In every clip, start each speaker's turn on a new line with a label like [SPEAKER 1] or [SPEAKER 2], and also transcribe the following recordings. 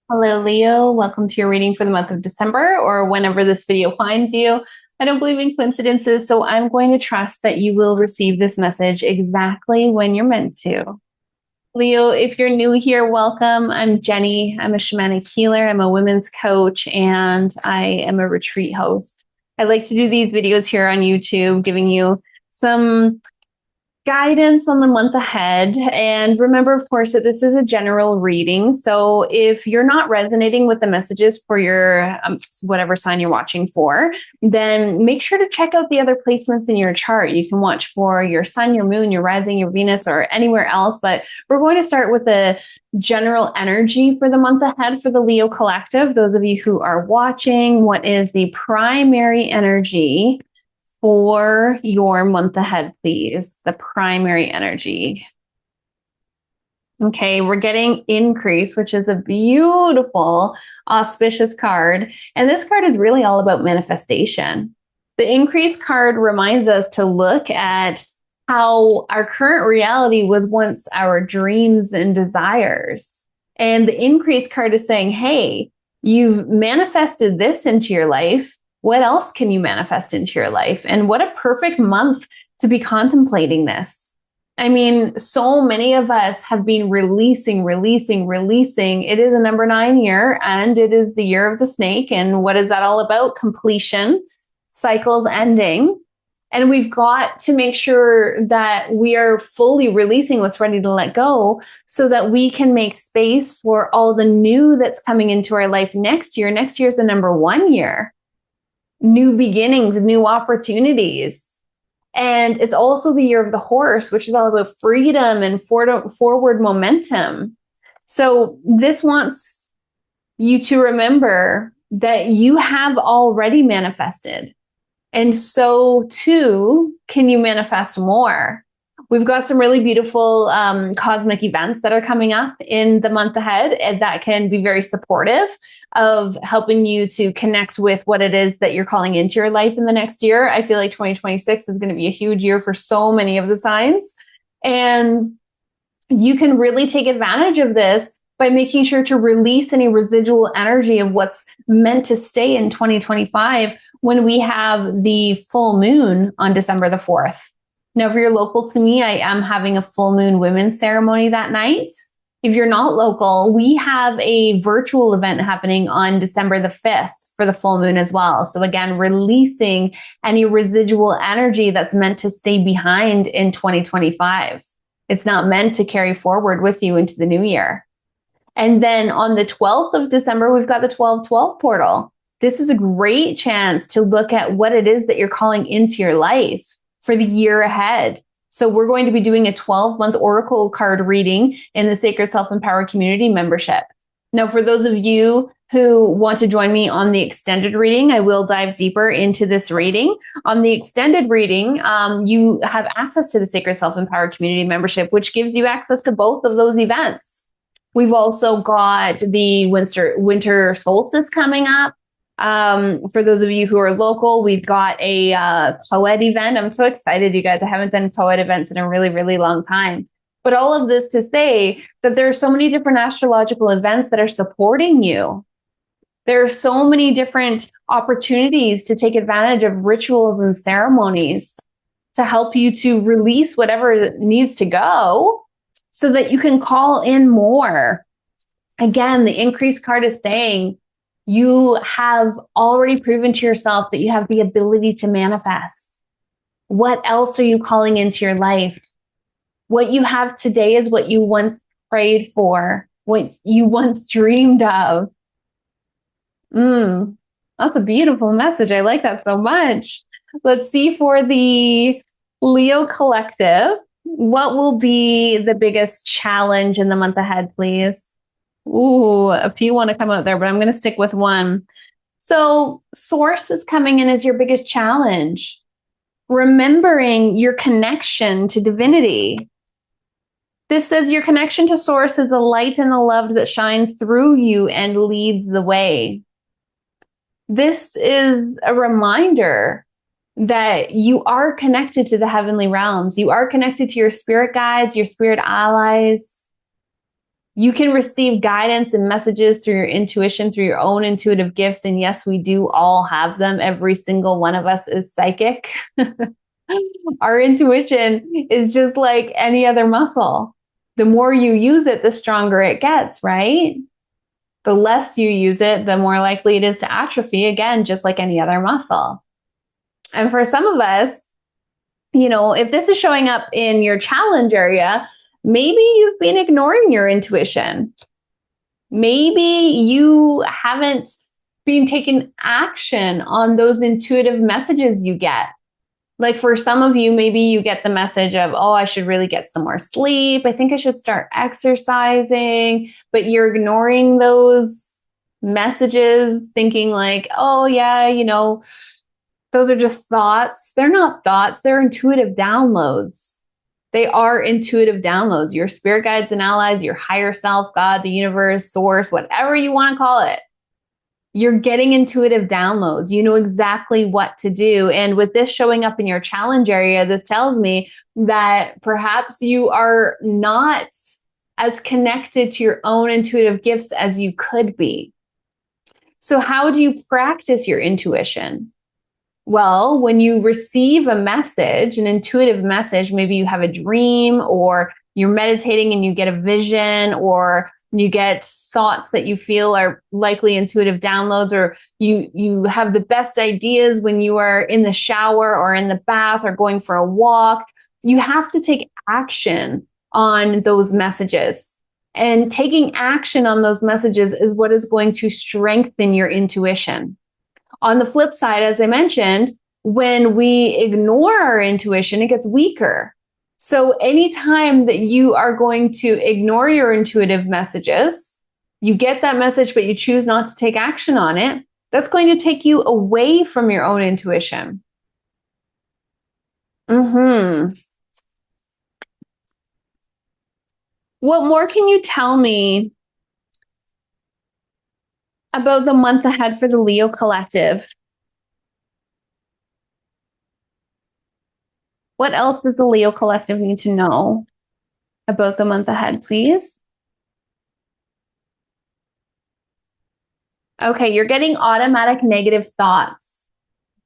[SPEAKER 1] Hello, Leo. Welcome to your reading for the month of December or whenever this video finds you. I don't believe in coincidences, so I'm going to trust that you will receive this message exactly when you're meant to. Leo, if you're new here, welcome. I'm Jenny. I'm a shamanic healer. I'm a women's coach, and I am a retreat host. I like to do these videos here on YouTube, giving you some guidance on the month ahead. And remember, of course, that this is a general reading. So if you're not resonating with the messages for your whatever sign you're watching for, then make sure to check out the other placements in your chart. You can watch for your sun, your moon, your rising, your Venus, or anywhere else. But we're going to start with the general energy for the month ahead for the Leo collective. Those of you who are watching, what is the primary energy for your month ahead, please? The primary energy. Okay, we're getting increase, which is a beautiful, auspicious card. And this card is really all about manifestation. The increase card reminds us to look at how our current reality was once our dreams and desires. And the increase card is saying, hey, you've manifested this into your life. What else can you manifest into your life? And what a perfect month to be contemplating this. I mean, so many of us have been releasing. It is a number 9 year, and it is the year of the snake. And what is that all about? Completion, cycles ending. And we've got to make sure that we are fully releasing what's ready to let go so that we can make space for all the new that's coming into our life next year. Next year is the number 1 year. New beginnings, new opportunities. And it's also the year of the horse, which is all about freedom and forward momentum. So this wants you to remember that you have already manifested. And so too can you manifest more. We've got some really beautiful cosmic events that are coming up in the month ahead, and that can be very supportive of helping you to connect with what it is that you're calling into your life in the next year. I feel like 2026 is going to be a huge year for so many of the signs. And you can really take advantage of this by making sure to release any residual energy of what's meant to stay in 2025 when we have the full moon on December the 4th. Now, if you're local to me, I am having a full moon women's ceremony that night. If you're not local, we have a virtual event happening on December the 5th for the full moon as well. So again, releasing any residual energy that's meant to stay behind in 2025. It's not meant to carry forward with you into the new year. And then on the 12th of December, we've got the 12/12 portal. This is a great chance to look at what it is that you're calling into your life for the year ahead. So we're going to be doing a 12-month oracle card reading in the Sacred Self-Empowered Community membership. Now, for those of you who want to join me on the extended reading, I will dive deeper into this reading. On the extended reading, you have access to the Sacred Self-Empowered Community membership, which gives you access to both of those events. We've also got the winter solstice coming up. For those of you who are local, we've got a co-ed event. I'm so excited, you guys. I haven't done co-ed events in a really, really long time. But all of this to say that there are so many different astrological events that are supporting you. There are so many different opportunities to take advantage of rituals and ceremonies to help you to release whatever needs to go so that you can call in more. Again, the increase card is saying, you have already proven to yourself that you have the ability to manifest. What else are you calling into your life? What you have today is what you once prayed for, what you once dreamed of. That's a beautiful message. I like that so much. Let's see for the Leo collective, what will be the biggest challenge in the month ahead, please? Ooh, a few want to come out there, but I'm going to stick with one. So source is coming in as your biggest challenge. Remembering your connection to divinity. This says your connection to source is the light and the love that shines through you and leads the way. This is a reminder that you are connected to the heavenly realms. You are connected to your spirit guides, your spirit allies. You can receive guidance and messages through your intuition, through your own intuitive gifts. And yes, we do all have them. Every single one of us is psychic. Our intuition is just like any other muscle. The more you use it, the stronger it gets, right? The less you use it, the more likely it is to atrophy, again, just like any other muscle. And for some of us, if this is showing up in your challenge area, maybe you've been ignoring your intuition. Maybe you haven't been taking action on those intuitive messages you get. Like for some of you, maybe you get the message of, oh, I should really get some more sleep. I think I should start exercising, but you're ignoring those messages, thinking like, oh yeah, those are just thoughts. They're not thoughts. They're intuitive downloads. They are intuitive downloads. Your spirit guides and allies, your higher self, God, the universe, source, whatever you want to call it. You're getting intuitive downloads. You know exactly what to do. And with this showing up in your challenge area, this tells me that perhaps you are not as connected to your own intuitive gifts as you could be. So how do you practice your intuition? Well, when you receive a message, an intuitive message, maybe you have a dream or you're meditating and you get a vision or you get thoughts that you feel are likely intuitive downloads, or you have the best ideas when you are in the shower or in the bath or going for a walk. You have to take action on those messages. And taking action on those messages is what is going to strengthen your intuition. On the flip side, as I mentioned, when we ignore our intuition, it gets weaker. So anytime that you are going to ignore your intuitive messages, you get that message, but you choose not to take action on it, that's going to take you away from your own intuition. What more can you tell me about the month ahead for the Leo Collective? What else does the Leo Collective need to know about the month ahead, please? Okay, you're getting automatic negative thoughts.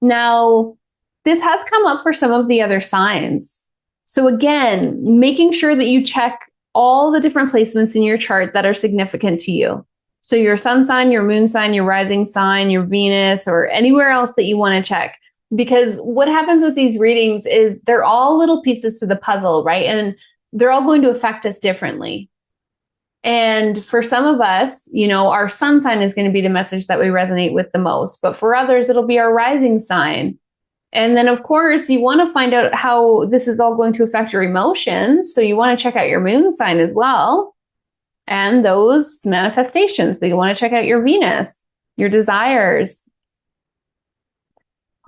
[SPEAKER 1] Now, this has come up for some of the other signs. So again, making sure that you check all the different placements in your chart that are significant to you. So your sun sign, your moon sign, your rising sign, your Venus, or anywhere else that you want to check. Because what happens with these readings is they're all little pieces to the puzzle, right? And they're all going to affect us differently. And for some of us, our sun sign is going to be the message that we resonate with the most. But for others, it'll be our rising sign. And then, of course, you want to find out how this is all going to affect your emotions. So you want to check out your moon sign as well. And those manifestations, but you want to check out your Venus, your desires.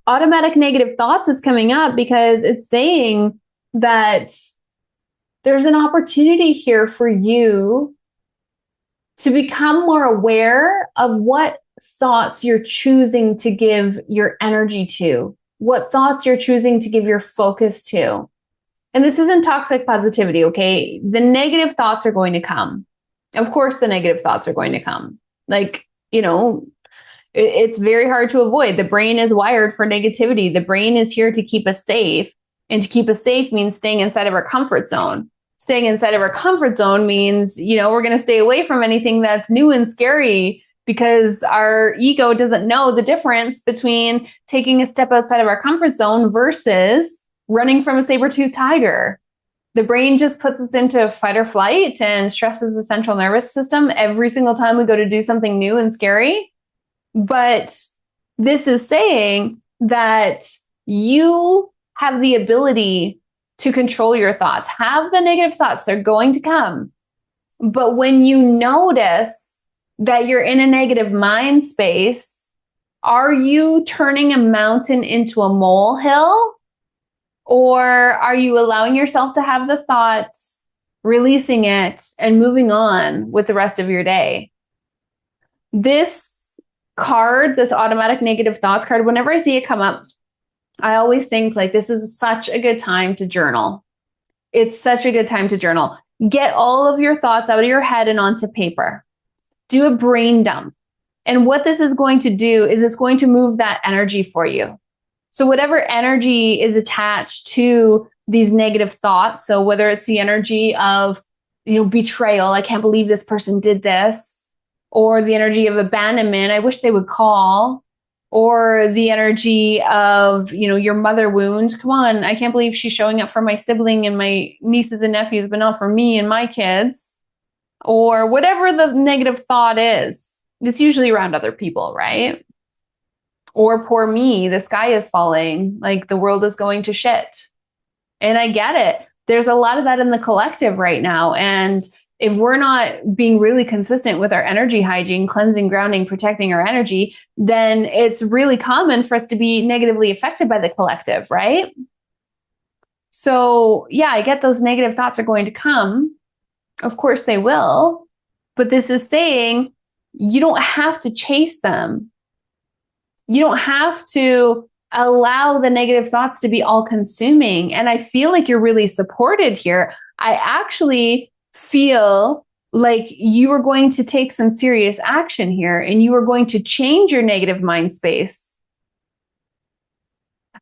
[SPEAKER 1] Automatic negative thoughts is coming up because it's saying that there's an opportunity here for you to become more aware of what thoughts you're choosing to give your energy to, what thoughts you're choosing to give your focus to. And this isn't toxic positivity, okay? The negative thoughts are going to come. Of course, the negative thoughts are going to come. It's very hard to avoid. The brain is wired for negativity. The brain is here to keep us safe. And to keep us safe means staying inside of our comfort zone. Staying inside of our comfort zone means, we're going to stay away from anything that's new and scary because our ego doesn't know the difference between taking a step outside of our comfort zone versus running from a saber-toothed tiger. The brain just puts us into fight or flight and stresses the central nervous system every single time we go to do something new and scary. But this is saying that you have the ability to control your thoughts. Have the negative thoughts, they're going to come. But when you notice that you're in a negative mind space, are you turning a mountain into a molehill? Or are you allowing yourself to have the thoughts, releasing it, and moving on with the rest of your day? This card, this automatic negative thoughts card, whenever I see it come up, I always think like this is such a good time to journal. It's such a good time to journal. Get all of your thoughts out of your head and onto paper. Do a brain dump. And what this is going to do is it's going to move that energy for you. So whatever energy is attached to these negative thoughts, so whether it's the energy of, betrayal, I can't believe this person did this, or the energy of abandonment, I wish they would call, or the energy of, your mother wound, come on, I can't believe she's showing up for my sibling and my nieces and nephews, but not for me and my kids, or whatever the negative thought is. It's usually around other people, right? Or poor me, the sky is falling, like the world is going to shit. And I get it. There's a lot of that in the collective right now. And if we're not being really consistent with our energy hygiene, cleansing, grounding, protecting our energy, then it's really common for us to be negatively affected by the collective, right? So yeah, I get those negative thoughts are going to come. Of course they will. But this is saying you don't have to chase them. You don't have to allow the negative thoughts to be all consuming. And I feel like you're really supported here. I actually feel like you are going to take some serious action here and you are going to change your negative mind space.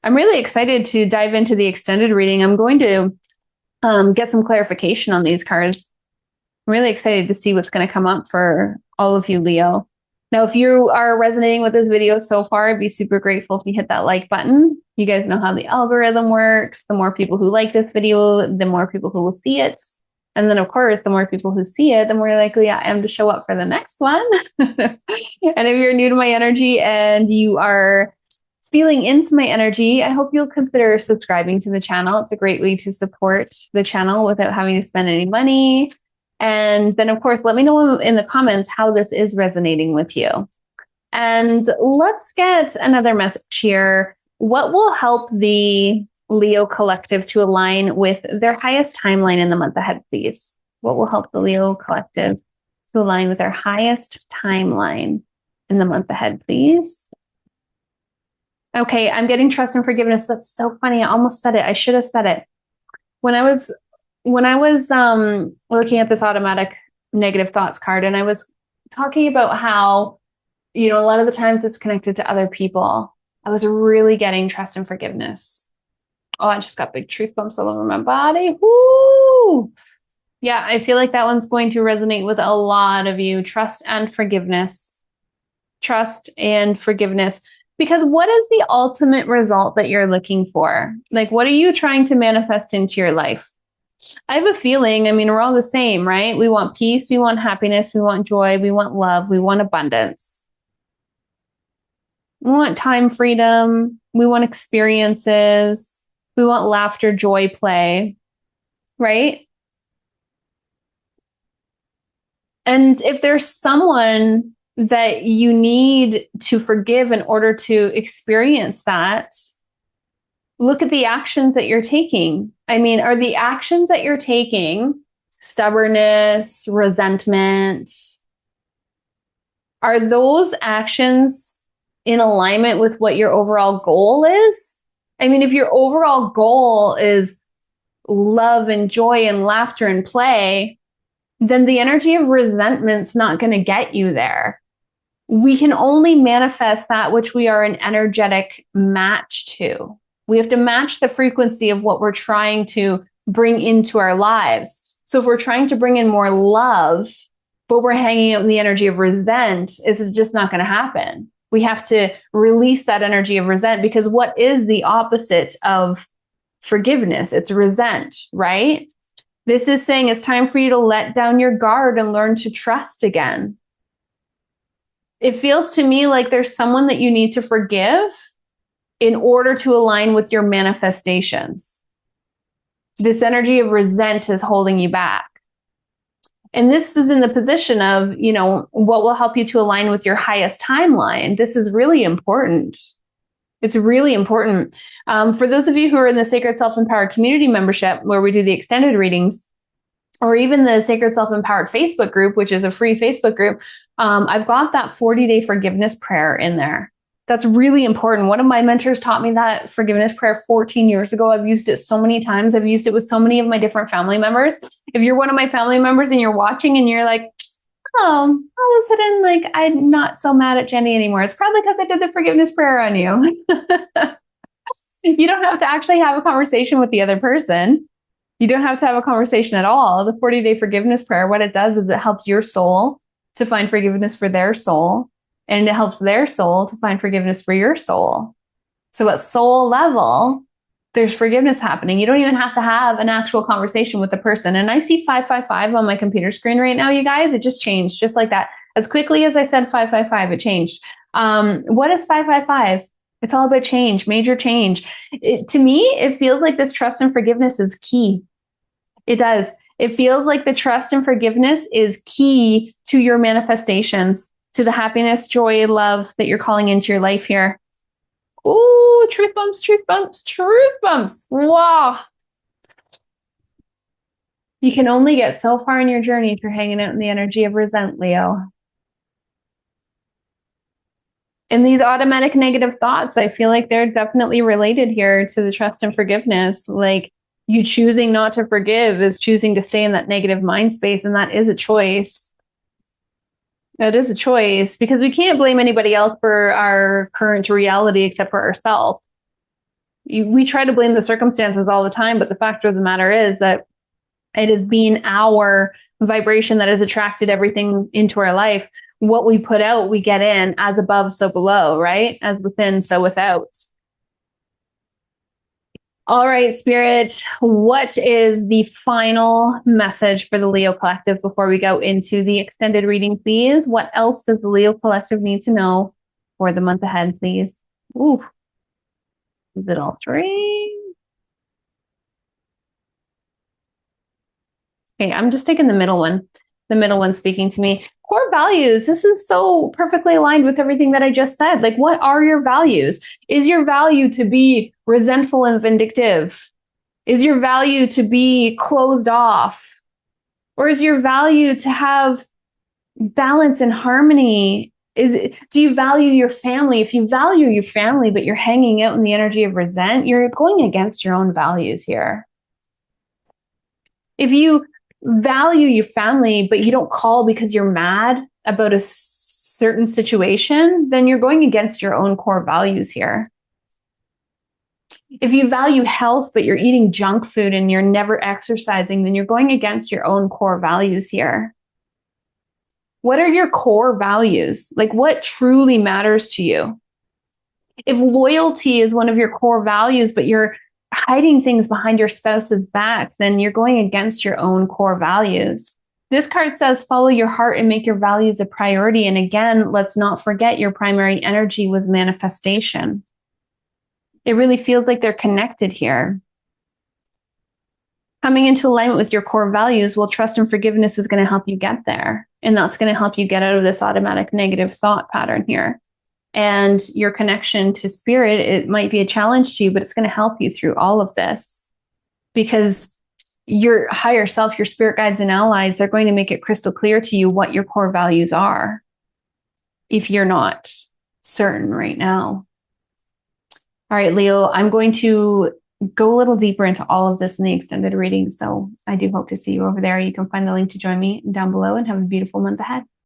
[SPEAKER 1] I'm really excited to dive into the extended reading. I'm going to get some clarification on these cards. I'm really excited to see what's going to come up for all of you, Leo. Now, if you are resonating with this video so far, I'd be super grateful if you hit that like button. You guys know how the algorithm works. The more people who like this video, the more people who will see it. And then, of course, the more people who see it, the more likely I am to show up for the next one. And if you're new to my energy and you are feeling into my energy, I hope you'll consider subscribing to the channel. It's a great way to support the channel without having to spend any money. And then, of course, let me know in the comments how this is resonating with you. And let's get another message here. What will help the Leo collective to align with their highest timeline in the month ahead, please? What will help the Leo collective to align with their highest timeline in the month ahead, please? Okay, I'm getting trust and forgiveness. That's so funny. I almost said it. I should have said it. When I was looking at this automatic negative thoughts card, and I was talking about how, a lot of the times it's connected to other people, I was really getting trust and forgiveness. Oh, I just got big truth bumps all over my body. Woo! Yeah, I feel like that one's going to resonate with a lot of you. Trust and forgiveness. Trust and forgiveness. Because what is the ultimate result that you're looking for? Like, what are you trying to manifest into your life? I have a feeling, we're all the same, right? We want peace, we want happiness, we want joy, we want love, we want abundance. We want time freedom, we want experiences, we want laughter, joy, play, right? And if there's someone that you need to forgive in order to experience that, look at the actions that you're taking. Are the actions that you're taking stubbornness, resentment? Are those actions in alignment with what your overall goal is? If your overall goal is love and joy and laughter and play, then the energy of resentment's not going to get you there. We can only manifest that which we are an energetic match to. We have to match the frequency of what we're trying to bring into our lives. So if we're trying to bring in more love, but we're hanging out in the energy of resent, it's just not going to happen. We have to release that energy of resent, because what is the opposite of forgiveness? It's resent, right? This is saying it's time for you to let down your guard and learn to trust again. It feels to me like there's someone that you need to forgive in order to align with your manifestations. This energy of resent is holding you back. And this is in the position of, what will help you to align with your highest timeline. This is really important. It's really important. For those of you who are in the Sacred Self-Empowered Community membership, where we do the extended readings, or even the Sacred Self-Empowered Facebook group, which is a free Facebook group, I've got that 40-day forgiveness prayer in there. That's really important. One of my mentors taught me that forgiveness prayer 14 years ago. I've used it so many times. I've used it with so many of my different family members. If you're one of my family members and you're watching and you're like, oh, all of a sudden, like, I'm not so mad at Jenny anymore, it's probably because I did the forgiveness prayer on you. You don't have to actually have a conversation with the other person. You don't have to have a conversation at all. The 40-day forgiveness prayer, what it does is it helps your soul to find forgiveness for their soul. And it helps their soul to find forgiveness for your soul. So at soul level, there's forgiveness happening. You don't even have to have an actual conversation with the person. And I see 555 on my computer screen right now, you guys. It just changed just like that. As quickly as I said 555, it changed. What is 555? It's all about change, major change. To me, it feels like this trust and forgiveness is key. It does. It feels like the trust and forgiveness is key to your manifestations, to the happiness, joy, love that you're calling into your life here. Ooh, truth bumps, truth bumps, truth bumps. Wow. You can only get so far in your journey if you're hanging out in the energy of resent, Leo. And these automatic negative thoughts, I feel like they're definitely related here to the trust and forgiveness. Like, you choosing not to forgive is choosing to stay in that negative mind space, and that is a choice. That is a choice, because we can't blame anybody else for our current reality except for ourselves. We try to blame the circumstances all the time, but the fact of the matter is that it has been our vibration that has attracted everything into our life. What we put out, we get in. As above, so below, right? As within, so without. All right, Spirit, what is the final message for the Leo Collective before we go into the extended reading, please? What else does the Leo Collective need to know for the month ahead, please? Ooh, is it all three? Okay, I'm just taking the middle one. The middle one speaking to me. Core values. This is so perfectly aligned with everything that I just said. Like, what are your values? Is your value to be resentful and vindictive? Is your value to be closed off? Or is your value to have balance and harmony? Do you value your family? If you value your family, but you're hanging out in the energy of resent, you're going against your own values here. If you value your family, but you don't call because you're mad about a certain situation, then you're going against your own core values here. If you value health, but you're eating junk food and you're never exercising, then you're going against your own core values here. What are your core values? Like, what truly matters to you? If loyalty is one of your core values, but you're hiding things behind your spouse's back, then you're going against your own core values. This card says, follow your heart and make your values a priority. And again, let's not forget your primary energy was manifestation. It really feels like they're connected here. Coming into alignment with your core values, well, trust and forgiveness is going to help you get there. And that's going to help you get out of this automatic negative thought pattern here. And your connection to spirit, it might be a challenge to you, but it's going to help you through all of this, because your higher self, your spirit guides and allies, they're going to make it crystal clear to you what your core values are if you're not certain right now. All right, Leo, I'm going to go a little deeper into all of this in the extended reading. So I do hope to see you over there. You can find the link to join me down below, and have a beautiful month ahead.